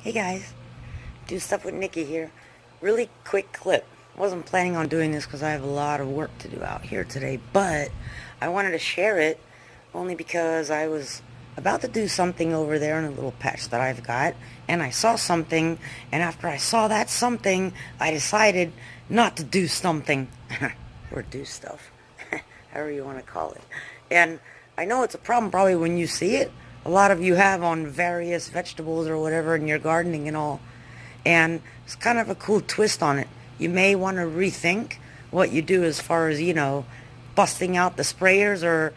Hey guys, do stuff with Nikki here. Really quick clip. Wasn't planning on doing this because I have a lot of work to do out here today, but I wanted to share it only because I was about to do something over there in a little patch that I've got, and I saw something, and after I saw that something, I decided not to do something. Or do stuff. However you want to call it. And I know it's a problem probably when you see it. A lot of you have on various vegetables or whatever in your gardening and all. And it's kind of a cool twist on it. You may want to rethink what you do as far as, busting out the sprayers or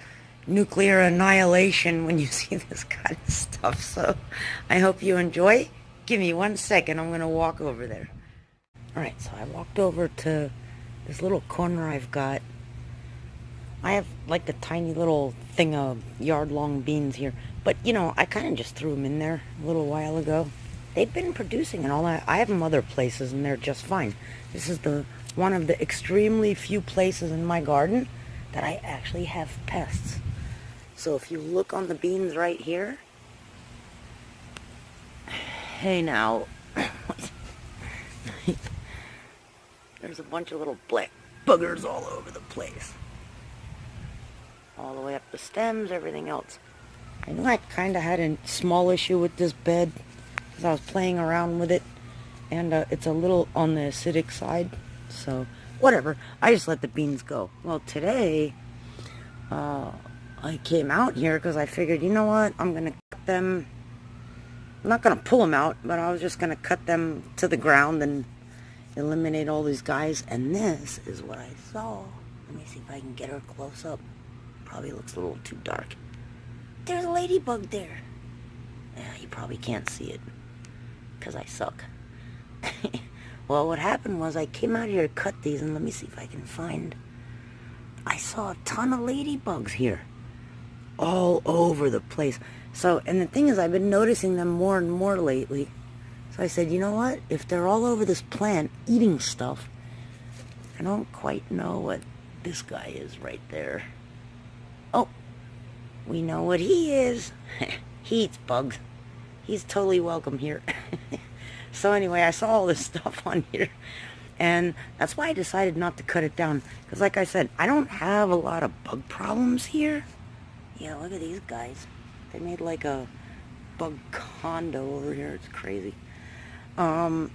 nuclear annihilation when you see this kind of stuff. So I hope you enjoy. Give me 1 second. I'm going to walk over there. Alright, so I walked over to this little corner I've got. I have like the tiny little thing of yard-long beans here. But, I kind of just threw them in there a little while ago. They've been producing and all that. I have them other places and they're just fine. This is one of the extremely few places in my garden that I actually have pests. So if you look on the beans right here. Hey now. There's a bunch of little black buggers all over the place. All the way up the stems, everything else. I knew I kind of had a small issue with this bed because I was playing around with it, and it's a little on the acidic side, so whatever. I just let the beans go. Well, today I came out here because I figured, you know what, I'm going to cut them. I'm not going to pull them out, but I was just going to cut them to the ground and eliminate all these guys, and this is what I saw. Let me see if I can get her close up. Probably looks a little too dark. There's a ladybug there. Yeah, you probably can't see it because I suck. Well, what happened was I came out here to cut these, and let me see if I can find. I saw a ton of ladybugs here, all over the place. So, and the thing is, I've been noticing them more and more lately. So I said, you know what? If they're all over this plant eating stuff, I don't quite know what this guy is right there. Oh, we know what he is. He eats bugs. He's totally welcome here. So anyway, I saw all this stuff on here, and that's why I decided not to cut it down. Because like I said, I don't have a lot of bug problems here. Yeah, look at these guys. They made like a bug condo over here. It's crazy. But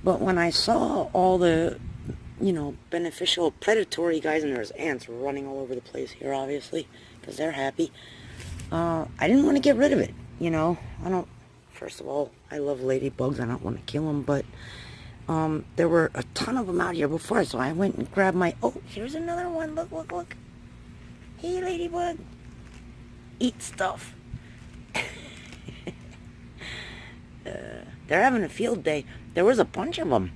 when I saw all the, beneficial predatory guys, and there's ants running all over the place here, obviously, because they're happy, I didn't want to get rid of it, first of all, I love ladybugs, I don't want to kill them, but, there were a ton of them out here before, so I went and grabbed oh, here's another one, look, look, look. Hey, ladybug. Eat stuff. They're having a field day. There was a bunch of them.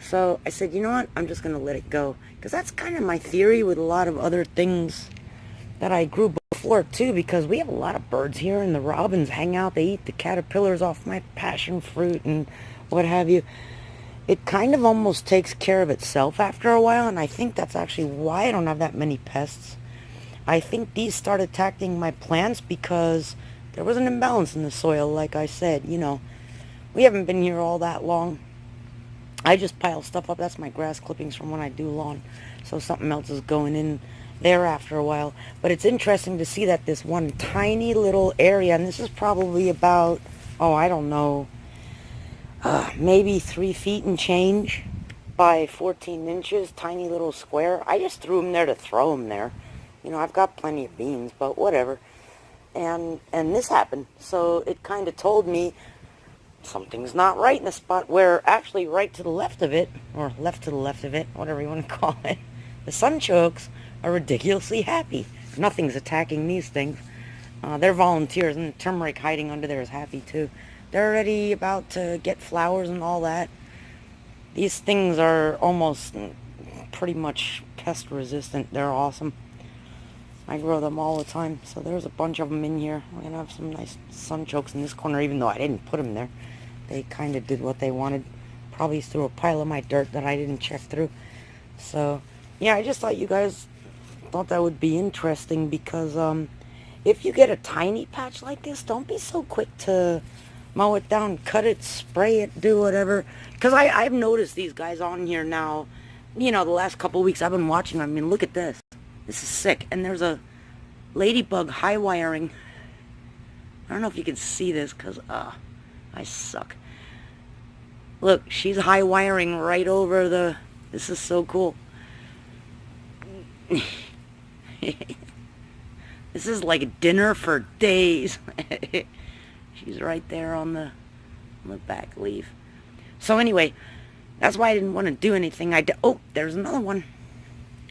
So I said, you know what? I'm just going to let it go. Because that's kind of my theory with a lot of other things that I grew before, too. Because we have a lot of birds here, and the robins hang out. They eat the caterpillars off my passion fruit and what have you. It kind of almost takes care of itself after a while, and I think that's actually why I don't have that many pests. I think these started attacking my plants because there was an imbalance in the soil, like I said, We haven't been here all that long. I just pile stuff up. That's my grass clippings from when I do lawn. So something else is going in there after a while. But it's interesting to see that this one tiny little area, and this is probably about, I don't know, maybe 3 feet and change by 14 inches, tiny little square. I just threw them there to throw them there. I've got plenty of beans, but whatever. And this happened. So it kind of told me something's not right in the spot where actually right to the left of it, or left to the left of it, whatever you want to call it, the sunchokes are ridiculously happy. Nothing's attacking these things. They're volunteers, and the turmeric hiding under there is happy too. They're already about to get flowers and all that. These things are almost pretty much pest resistant. They're awesome. I grow them all the time, so there's a bunch of them in here. We're going to have some nice sunchokes in this corner, even though I didn't put them there. They kind of did what they wanted. Probably through a pile of my dirt that I didn't check through. So, yeah, I just thought you guys thought that would be interesting because if you get a tiny patch like this, don't be so quick to mow it down, cut it, spray it, do whatever. Because I've noticed these guys on here now, you know, the last couple of weeks I've been watching. I mean, look at this. This is sick. And there's a ladybug high wiring. I don't know if you can see this because I suck. Look, she's high wiring right over the... This is so cool. This is like dinner for days. She's right there on the back leaf. So anyway, that's why I didn't want to do anything. Oh, there's another one.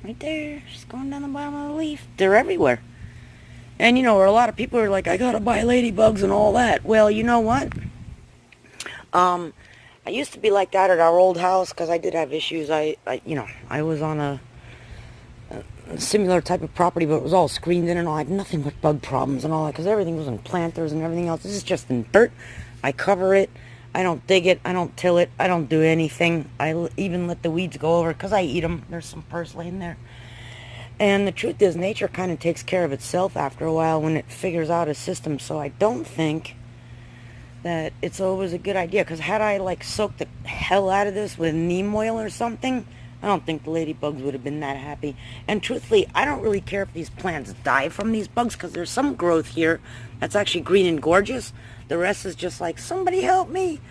Right there. She's going down the bottom of the leaf. They're everywhere. And you know, a lot of people are like, I gotta buy ladybugs and all that. Well, you know what? I used to be like that at our old house because I did have issues. I was on a similar type of property, but it was all screened in and all. I had nothing but bug problems and all that because everything was in planters and everything else. This is just in dirt. I cover it. I don't dig it. I don't till it. I don't do anything. I even let the weeds go over because I eat them. There's some parsley in there. And the truth is, nature kind of takes care of itself after a while when it figures out a system. So I don't think that it's always a good idea. Because had I like soaked the hell out of this with neem oil or something, I don't think the ladybugs would have been that happy. And truthfully, I don't really care if these plants die from these bugs because there's some growth here that's actually green and gorgeous. The rest is just like, somebody help me.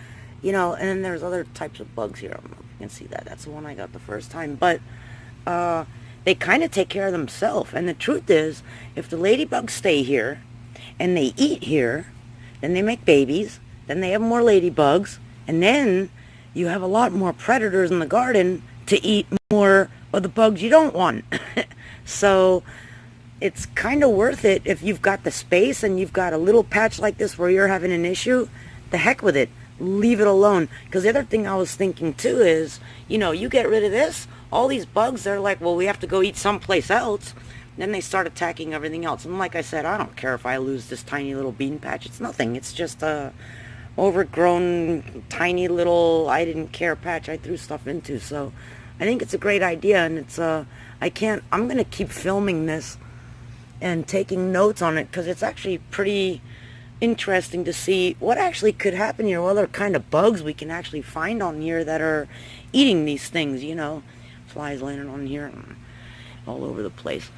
You know, and then there's other types of bugs here. I don't know if you can see that. That's the one I got the first time. But they kind of take care of themselves. And the truth is, if the ladybugs stay here and they eat here, then they make babies, then they have more ladybugs, and then you have a lot more predators in the garden to eat more of the bugs you don't want. So it's kind of worth it if you've got the space and you've got a little patch like this where you're having an issue. The heck with it. Leave it alone. Because the other thing I was thinking too is, you know, you get rid of this, all these bugs, they're like, well, we have to go eat someplace else. Then they start attacking everything else. And like I said, I don't care if I lose this tiny little bean patch. It's nothing. It's just a overgrown, tiny little, I didn't care patch I threw stuff into. So I think it's a great idea. And it's, I'm going to keep filming this and taking notes on it because it's actually pretty interesting to see what actually could happen here, what other kind of bugs we can actually find on here that are eating these things, you know. Flies landing on here all over the place.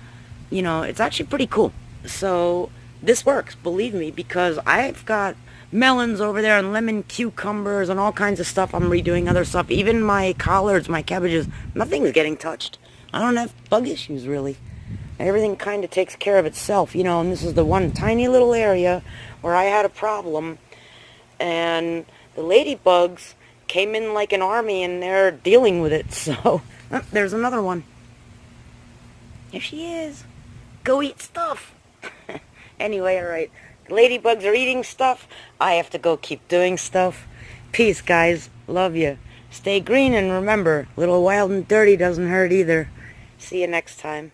You know, it's actually pretty cool. So this works, believe me, because I've got melons over there and lemon cucumbers and all kinds of stuff. I'm redoing other stuff. Even my collards, my cabbages, nothing's getting touched. I don't have bug issues, really. Everything kind of takes care of itself, you know, and this is the one tiny little area where I had a problem. And the ladybugs came in like an army and they're dealing with it, so... Oh, there's another one. There she is. Go eat stuff. Anyway, alright. Ladybugs are eating stuff. I have to go keep doing stuff. Peace, guys. Love you. Stay green and remember, little wild and dirty doesn't hurt either. See you next time.